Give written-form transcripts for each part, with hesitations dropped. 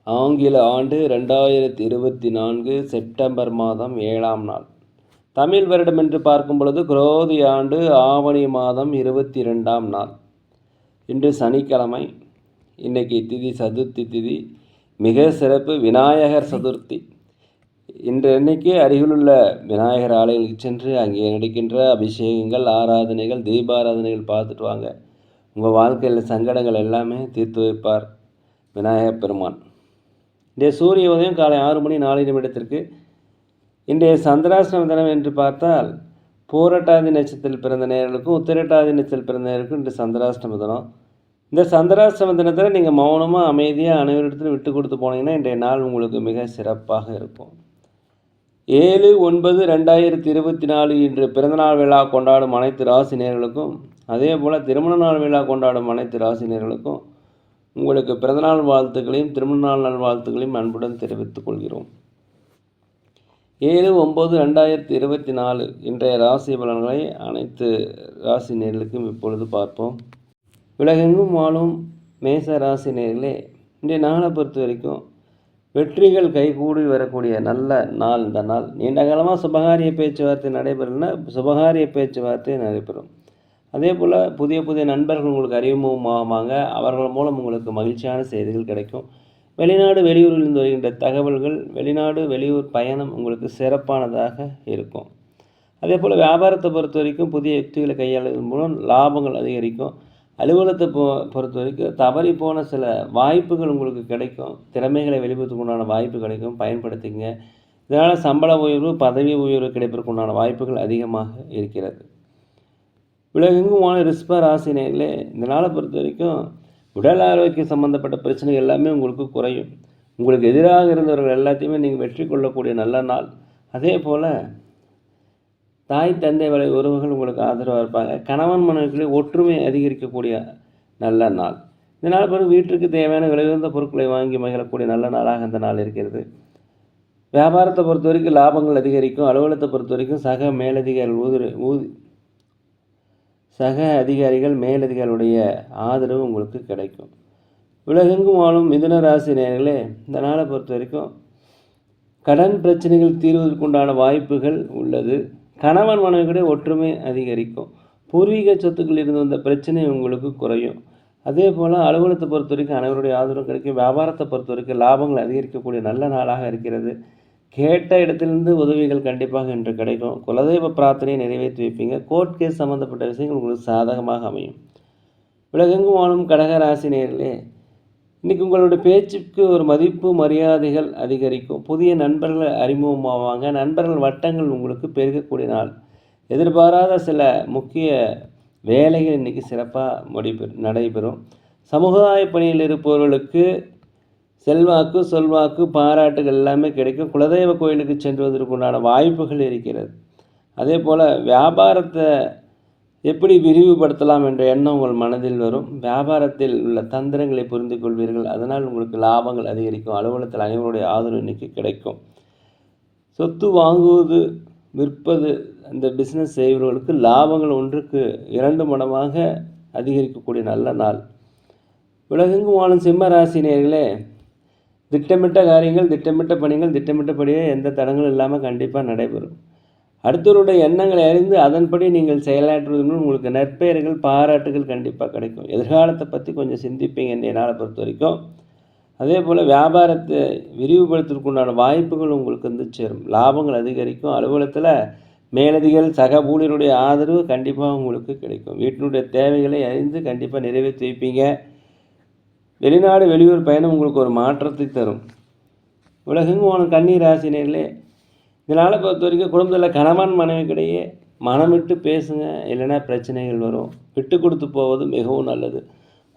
ஆங்கில ஆண்டு 2024 செப்டம்பர் மாதம் 7ஆம் நாள். தமிழ் வருடம் என்று பார்க்கும் பொழுது குரோதி ஆண்டு ஆவணி மாதம் 22ஆம் நாள். இன்று சனிக்கிழமை. இன்னைக்கு திதி சதுர்த்தி திதி. மிக சிறப்பு விநாயகர் சதுர்த்தி. இன்றைக்கு அருகிலுள்ள விநாயகர் ஆலயங்களுக்கு சென்று அங்கே நடக்கின்ற அபிஷேகங்கள், ஆராதனைகள், தீபாராதனைகள் பார்த்துட்டு வாங்க. உங்கள் வாழ்க்கையில் சங்கடங்கள் எல்லாமே தீர்த்து வைப்பார் விநாயகப் பெருமான். இன்றைய சூரிய உதயம் காலை 6:04 இன்றைய சந்திராஷ்டம தினம் என்று பார்த்தால் பூரட்டாதி நட்சத்திரத்தில் பிறந்த நேயர்களுக்கும் உத்திரட்டாதி நட்சத்திரத்தில் பிறந்த நேயர்களுக்கும் இன்று சந்திராஷ்டம தினம். இந்த சந்திராஷ்டம தினத்தில் நீங்கள் மௌனமாக அமைதியாக அனைவரிடத்திலும் விட்டு கொடுத்து போனீங்கன்னா இன்றைய நாள் உங்களுக்கு மிக சிறப்பாக இருக்கும். 7/9/2024 இன்று பிறந்தநாள் விழா கொண்டாடும் அனைத்து ராசி நேயர்களுக்கும், அதே போல் திருமண நாள் விழா கொண்டாடும் அனைத்து ராசி நேயர்களுக்கும் உங்களுக்கு பிறந்தநாள் வாழ்த்துக்களையும் திருமண நாள் நல்வாழ்த்துக்களையும் அன்புடன் தெரிவித்துக் கொள்கிறோம். 7/9/2024 இன்றைய ராசி பலன்களை அனைத்து ராசி நேயர்களுக்கும் இப்பொழுது பார்ப்போம். உலகெங்கும் வாழும் மேச ராசி நேயர்களே, இன்றைய நாளை பொறுத்த வரைக்கும் வெற்றிகள் கைகூடி வரக்கூடிய நல்ல நாள் இந்த நாள். நீண்ட காலமாக சுபகாரிய பேச்சுவார்த்தை நடைபெறலைன்னா சுபகாரிய பேச்சுவார்த்தை நடைபெறும். அதே போல் புதிய புதிய நண்பர்கள் உங்களுக்கு அறிமுகமாவாங்க. அவர்கள் மூலம் உங்களுக்கு மகிழ்ச்சியான செய்திகள் கிடைக்கும். வெளிநாடு வெளியூரிலிருந்து வருகின்ற தகவல்கள், வெளிநாடு வெளியூர் பயணம் உங்களுக்கு சிறப்பானதாக இருக்கும். அதே போல் வியாபாரத்தை பொறுத்த வரைக்கும் புதிய யுக்திகளை கையாளுவதன் மூலம் லாபங்கள் அதிகரிக்கும். அலுவலகத்தை பொறுத்த வரைக்கும் தவறி போன சில வாய்ப்புகள் உங்களுக்கு கிடைக்கும். திறமைகளை வெளிப்படுத்துக்கு உண்டான வாய்ப்பு கிடைக்கும், பயன்படுத்திங்க. இதனால் சம்பள உயர்வு, பதவி உயர்வு கிடைப்பதற்கு உண்டான வாய்ப்புகள் அதிகமாக இருக்கிறது. உலகெங்குமான ரிஷப ராசி நேயர்களே, இந்த நாளை பொறுத்த வரைக்கும் உடல் ஆரோக்கியம் சம்மந்தப்பட்ட பிரச்சனைகள் எல்லாமே உங்களுக்கு குறையும். உங்களுக்கு எதிராக இருந்தவர்கள் எல்லாத்தையுமே நீங்கள் வெற்றி கொள்ளக்கூடிய நல்ல நாள். அதே போல் தாய் தந்தை வரை உறவுகள் உங்களுக்கு ஆதரவாக இருப்பாங்க. கணவன் மனைவிக்குள்ளே ஒற்றுமை அதிகரிக்கக்கூடிய நல்ல நாள். இந்த நாள் பிறகு வீட்டிற்கு தேவையான விலையுயர்ந்த பொருட்களை வாங்கி மகிழக்கூடிய நல்ல நாளாக இந்த நாள் இருக்கிறது. வியாபாரத்தை பொறுத்த வரைக்கும் லாபங்கள் அதிகரிக்கும். அலுவலகத்தை பொறுத்த வரைக்கும் சக அதிகாரிகள் மேலதிகாரிகளுடைய ஆதரவு உங்களுக்கு கிடைக்கும். உலகெங்கும் வாழும் மிதுன ராசி நேயர்களே, இந்த நாளை பொறுத்த வரைக்கும் கடன் பிரச்சனைகள் தீர்வதற்குண்டான வாய்ப்புகள் உள்ளது. கணவன் மனைவியுடைய ஒற்றுமை அதிகரிக்கும். பூர்வீக சொத்துக்கள் இருந்து வந்த பிரச்சனை உங்களுக்கு குறையும். அதே போல் அலுவலகத்தை பொறுத்த வரைக்கும் அனைவருடைய ஆதரவு கிடைக்கும். வியாபாரத்தை பொறுத்த வரைக்கும் லாபங்கள் அதிகரிக்கக்கூடிய நல்ல நாளாக இருக்கிறது. கேட்ட இடத்திலிருந்து உதவிகள் கண்டிப்பாக இன்று கிடைக்கும். குலதெய்வ பிரார்த்தனையை நிறைவேற்றி வைப்பீங்க. கோர்ட் கேஸ் சம்மந்தப்பட்ட விஷயங்கள் உங்களுக்கு சாதகமாக அமையும். உலகெங்கும் வாழும் கடகராசி நேயர்களே, இன்றைக்கி உங்களுடைய பேச்சுக்கு ஒரு மதிப்பு மரியாதைகள் அதிகரிக்கும். புதிய நண்பர்கள் அறிமுகமாவாங்க. நண்பர்கள் வட்டங்கள் உங்களுக்கு பெருகக்கூடிய நாள். எதிர்பாராத சில முக்கிய வேலைகள் இன்றைக்கி சிறப்பாக நடைபெறும். சமுதாய பணியில் இருப்பவர்களுக்கு செல்வாக்கு, சொல்வாக்கு, பாராட்டுகள் எல்லாமே கிடைக்கும். குலதெய்வ கோயிலுக்கு சென்றுவதற்குண்டான வாய்ப்புகள் இருக்கிறது. அதே போல் வியாபாரத்தை எப்படி விரிவுபடுத்தலாம் என்ற எண்ணம் உங்கள் மனதில் வரும். வியாபாரத்தில் உள்ள தந்திரங்களை புரிந்து கொள்வீர்கள். அதனால் உங்களுக்கு லாபங்கள் அதிகரிக்கும். அலுவலகத்தில் அனைவருடைய ஆதரவு இன்றைக்கி கிடைக்கும். சொத்து வாங்குவது, விற்பது, அந்த பிஸ்னஸ் செய்பவர்களுக்கு லாபங்கள் 1க்கு 2 மடங்காக அதிகரிக்கக்கூடிய நல்ல நாள். உலகெங்கும் வாழும் சிம்ம ராசி நேயர்களே, திட்டமிட்ட காரியங்கள், திட்டமிட்ட பணிகள், திட்டமிட்டபடியே எந்த தடங்களும் இல்லாமல் கண்டிப்பாக நடைபெறும். அடுத்தவருடைய எண்ணங்களை அறிந்து அதன்படி நீங்கள் செயலாற்றுவது மூலம் உங்களுக்கு நற்பெயர்கள், பாராட்டுகள் கண்டிப்பாக கிடைக்கும். எதிர்காலத்தை பற்றி கொஞ்சம் சிந்திப்பீங்க இன்றைய நாளை பொறுத்த வரைக்கும். அதே போல் வியாபாரத்தை விரிவுபடுத்துவதற்குண்டான வாய்ப்புகள் உங்களுக்கு சேரும். லாபங்கள் அதிகரிக்கும். அலுவலகத்தில் மேலதிகாரிகள், சக ஊழியருடைய ஆதரவு கண்டிப்பாக உங்களுக்கு கிடைக்கும். வீட்டினுடைய தேவைகளை அறிந்து கண்டிப்பாக நிறைவேற்றி வைப்பீங்க. வெளிநாடு வெளியூர் பயணம் உங்களுக்கு ஒரு மாற்றத்தை தரும். உலகெங்கும் கன்னி ராசி நேயர்களே, இதனால் பொறுத்த வரைக்கும் குடும்பத்தில் கணவன் மனைவிக்கிடையே மனம் விட்டு பேசுங்க, இல்லைன்னா பிரச்சனைகள் வரும். விட்டு கொடுத்து போவது மிகவும் நல்லது.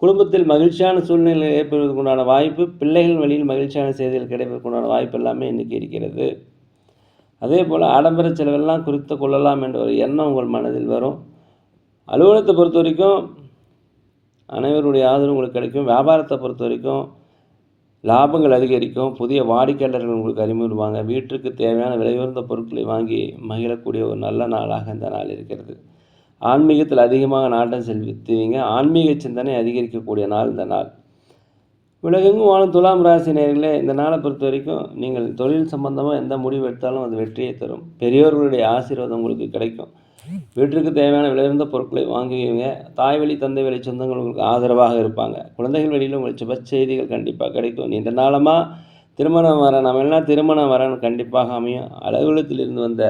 குடும்பத்தில் மகிழ்ச்சியான சூழ்நிலை ஏற்படுவதற்குண்டான வாய்ப்பு, பிள்ளைகள் வழியில் மகிழ்ச்சியான செய்திகள் கிடைப்பதற்குண்டான வாய்ப்பு எல்லாமே இன்றைக்கி இருக்கிறது. அதே போல் ஆடம்பர செலவெல்லாம் குறித்து கொள்ளலாம் என்ற ஒரு எண்ணம் உங்கள் மனதில் வரும். அலுவலகத்தை பொறுத்த வரைக்கும் அனைவருடைய ஆதரவு உங்களுக்கு கிடைக்கும். வியாபாரத்தை பொறுத்த வரைக்கும் லாபங்கள் அதிகரிக்கும். புதிய வாடிக்கையாளர்கள் உங்களுக்கு அறிமுகமாவாங்க. வீட்டிற்கு தேவையான விலையுயர்ந்த பொருட்களை வாங்கி மகிழக்கூடிய ஒரு நல்ல நாளாக இந்த நாள் இருக்கிறது. ஆன்மீகத்தில் அதிகமாக நாட்டம் செலுத்துவீங்க. ஆன்மீக சிந்தனை அதிகரிக்கக்கூடிய நாள் இந்த நாள். உலகெங்கும் வாழும் துலாம் ராசி நேயர்களே, இந்த நாளை பொறுத்த வரைக்கும் நீங்கள் தொழில் சம்பந்தமாக எந்த முடிவு எடுத்தாலும் அது வெற்றியை தரும். பெரியோர்களுடைய ஆசீர்வாதம் உங்களுக்கு கிடைக்கும். வீட்டிற்கு தேவையான விலையுறந்த பொருட்களை வாங்குவீங்க. தாய் வழி தந்தை வழி சொந்தங்கள் உங்களுக்கு ஆதரவாக இருப்பாங்க. குழந்தைகள் வழியில் உங்களுக்கு சுப செய்திகள் கண்டிப்பாக கிடைக்கும். நீண்ட நாளமாக திருமணம் வர நம்ம எல்லாம் திருமணம் வரன்னு கண்டிப்பாக அமையும். அலுவலகத்தில் இருந்து வந்த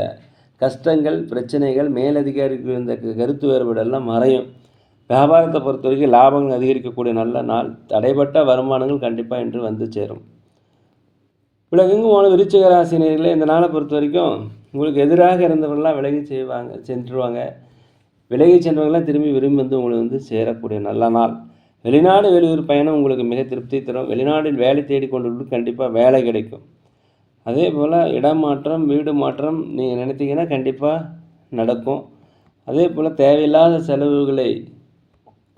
கஷ்டங்கள் பிரச்சனைகள் மேலதிகாரிக்கு இருந்த கருத்து வேறுபாடெல்லாம் மறையும். வியாபாரத்தை பொறுத்த வரைக்கும் லாபங்கள் அதிகரிக்கக்கூடிய நல்ல நாள். தடைப்பட்ட வருமானங்கள் கண்டிப்பாக இன்று வந்து சேரும். உலகெங்கும் போன விருச்சிக ராசினியர்களே, இந்த நாளை பொறுத்த வரைக்கும் உங்களுக்கு எதிராக இருந்தவர்கள்லாம் விலகி சென்றுவாங்க. விலகி சென்றவங்களாம் திரும்பி விரும்பி வந்து உங்களுக்கு வந்து சேரக்கூடிய நல்ல நாள். வெளிநாடு வெளியூர் பயணம் உங்களுக்கு மிக திருப்தி தரும். வெளிநாட்டில் வேலை தேடி கொண்டு கண்டிப்பாக வேலை கிடைக்கும். அதே போல் இடம் மாற்றம் வீடு மாற்றம் நீங்கள் நினைத்தீங்கன்னா கண்டிப்பாக நடக்கும். அதே போல் தேவையில்லாத செலவுகளை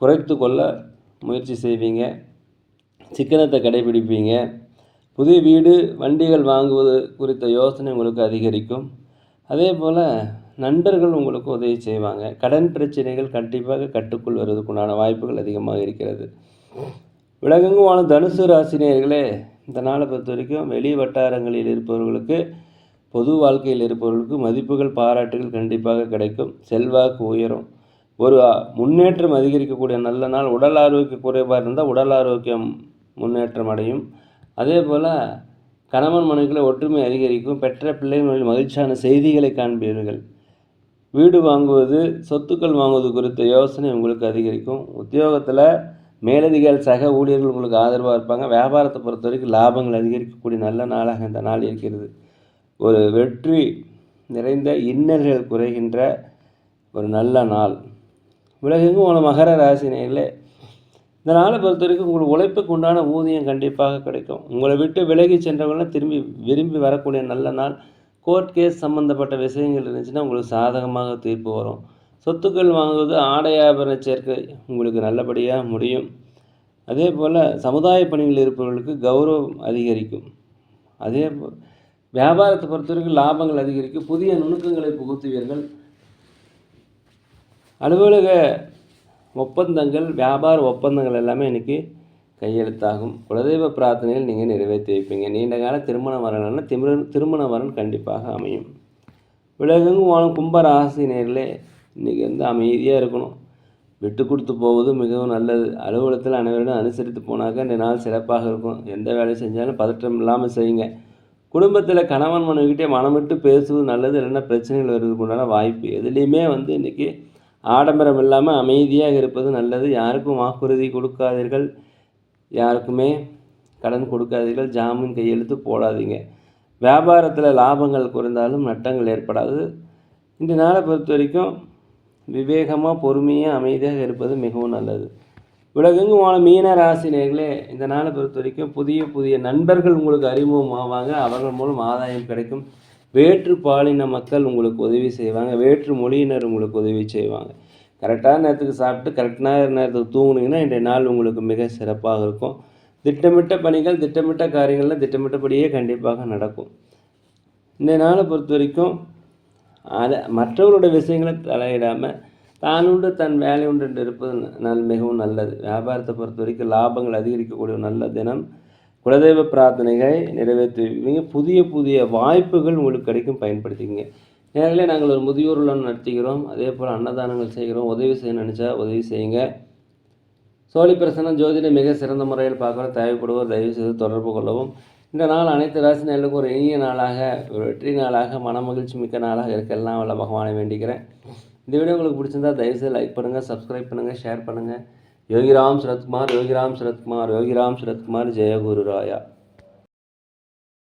குறைத்து கொள்ள முயற்சி செய்வீங்க. சிக்கனத்தை கடைபிடிப்பீங்க. புதிய வீடு வண்டிகள் வாங்குவது குறித்த யோசனை உங்களுக்கு அதிகரிக்கும். அதே போல் நண்பர்கள் உங்களுக்கு உதவி செய்வாங்க. கடன் பிரச்சனைகள் கண்டிப்பாக கட்டுக்குள் வருவதற்குண்டான வாய்ப்புகள் அதிகமாக இருக்கிறது. உலகெங்கும் வாழும் தனுசு ராசினியர்களே, இந்த நாளை பொறுத்த வரைக்கும் வெளி வட்டாரங்களில் இருப்பவர்களுக்கு பொது வாழ்க்கையில் இருப்பவர்களுக்கு மதிப்புகள் பாராட்டுகள் கண்டிப்பாக கிடைக்கும். செல்வாக்கு உயரும். ஒரு முன்னேற்றம் அதிகரிக்கக்கூடிய நல்ல நாள். உடல் ஆரோக்கிய குறைபாடு இருந்தால் உடல் ஆரோக்கியம் முன்னேற்றம் அடையும். அதே போல் கணவன் மனைவிக்குள்ள ஒற்றுமை அதிகரிக்கும். பெற்ற பிள்ளைகளின் மகிழ்ச்சியான செய்திகளை காண்பீர்கள். வீடு வாங்குவது சொத்துக்கள் வாங்குவது குறித்த யோசனை உங்களுக்கு அதிகரிக்கும். உத்தியோகத்தில் மேலதிகாரி சக ஊழியர்கள் உங்களுக்கு ஆதரவாக இருப்பாங்க. வியாபாரத்தை பொறுத்த வரைக்கும் லாபங்கள் அதிகரிக்கக்கூடிய நல்ல நாளாக இந்த நாள் இருக்கிறது. ஒரு வெற்றி நிறைந்த இன்னல்கள் குறைகின்ற ஒரு நல்ல நாள். உலகெங்கும் உள்ள மகர ராசினியர்களே, இந்த நாளை பொறுத்த வரைக்கும் உங்களுக்கு உழைப்புக்கு உண்டான ஊதியம் கண்டிப்பாக கிடைக்கும். உங்களை விட்டு விலகி சென்றவங்களாம் திரும்பி விரும்பி வரக்கூடிய நல்ல நாள். கோர்ட் கேஸ் சம்மந்தப்பட்ட விஷயங்கள் இருந்துச்சுன்னா உங்களுக்கு சாதகமாக தீர்ப்பு வரும். சொத்துக்கள் வாங்குவது ஆடை ஆபரண சேர்க்கை உங்களுக்கு நல்லபடியாக முடியும். அதே போல் சமுதாய பணிகளில் இருப்பவர்களுக்கு கௌரவம் அதிகரிக்கும். அதே போல் வியாபாரத்தை பொறுத்த வரைக்கும் லாபங்கள் அதிகரிக்கும். புதிய நுணுக்கங்களை புகுத்துவீர்கள். அலுவலக ஒப்பந்தங்கள் வியாபார ஒப்பந்தங்கள் எல்லாமே இன்றைக்கி கையெழுத்தாகும். குலதெய்வ பிரார்த்தனைகள் நீங்கள் நிறைவேற்றி வைப்பீங்க. நீண்ட கால திருமணம் வரணும்னா திருமண வரன் கண்டிப்பாக அமையும். உலகெங்கும் வாழும் கும்ப ராசினியர்களே, இன்றைக்கி வந்து அமைதியாக இருக்கணும். விட்டு கொடுத்து போவது மிகவும் நல்லது. அலுவலகத்தில் அனைவரிடம் அனுசரித்து போனாக்க இந்த நாள் சிறப்பாக இருக்கும். எந்த வேலை செஞ்சாலும் பதற்றம் இல்லாமல் செய்யுங்க. குடும்பத்தில் கணவன் மனைவிக்கிட்டே மனமிட்டு பேசுவது நல்லது. இல்லைன்னா பிரச்சனைகள் வருவதற்கு உண்டான வாய்ப்பு. எதுலேயுமே வந்து இன்றைக்கி ஆடம்பரம் இல்லாமல் அமைதியாக இருப்பது நல்லது. யாருக்கும் வாக்குறுதி கொடுக்காதீர்கள். யாருக்குமே கடன் கொடுக்காதீர்கள். ஜாமீன் கையெழுத்து போடாதீங்க. வியாபாரத்தில் லாபங்கள் குறைந்தாலும் நட்டங்கள் ஏற்படாது. இந்த நாளை பொறுத்த வரைக்கும் விவேகமாக பொறுமையாக அமைதியாக இருப்பது மிகவும் நல்லது. உலகெங்கும் வாழும் மீன ராசினியர்களே, இந்த நாளை பொறுத்த வரைக்கும் புதிய புதிய நண்பர்கள் உங்களுக்கு அறிமுகமாவாங்க. அவர்கள் மூலம் ஆதாயம் கிடைக்கும். வேற்று பாலின மக்கள் உங்களுக்கு உதவி செய்வாங்க. வேற்று மொழியினர் உங்களுக்கு உதவி செய்வாங்க. கரெக்டான நேரத்துக்கு சாப்பிட்டு கரெக்டான நேரத்துக்கு தூங்குனீங்கன்னா இன்றைய நாள் உங்களுக்கு மிக சிறப்பாக இருக்கும். திட்டமிட்ட பணிகள் திட்டமிட்ட காரியங்களில் திட்டமிட்டபடியே கண்டிப்பாக நடக்கும். இன்றைய நாளை பொறுத்த வரைக்கும் மற்றவர்களுடைய விஷயங்களை தலையிடாமல் தான் உண்டு தன் வேலை உண்டு என்று இருப்பது மிகவும் நல்லது. வியாபாரத்தை பொறுத்த வரைக்கும் லாபங்கள் அதிகரிக்கக்கூடிய நல்ல தினம். குலதெய்வ பிரார்த்தனைகளை நிறைவேற்றுவீங்க. புதிய புதிய வாய்ப்புகள் உங்களுக்கு கிடைக்கும், பயன்படுத்திங்க. நேரிலே நாங்கள் ஒரு முதியோர் இல்லம் நடத்துகிறோம். அதே போல் அன்னதானங்கள் செய்கிறோம். உதவி செய்ய நினச்சா உதவி செய்யுங்க. சோழி பிரசனம் ஜோதிடம் மிக சிறந்த முறையில் பார்க்குறோம். தேவைப்படுவோர் தயவு செய்து தொடர்பு கொள்ளவும். இந்த நாள் அனைத்து ராசினர்களுக்கும் ஒரு இனிய நாளாக, ஒரு வெற்றி நாளாக, மன மகிழ்ச்சி மிக்க நாளாக இருக்கலாம் வல்ல பகவானை வேண்டிக்கிறேன். இந்த வீடியோ உங்களுக்கு பிடிச்சிருந்தா தயவுசெய்து லைக் பண்ணுங்கள், சப்ஸ்கிரைப் பண்ணுங்கள், ஷேர் பண்ணுங்கள். யோகிராம் சரத்குமார், யோகிராம் சரத்குமார், யோகிராம் சரத்குமார். ஜெய குரு ராயா.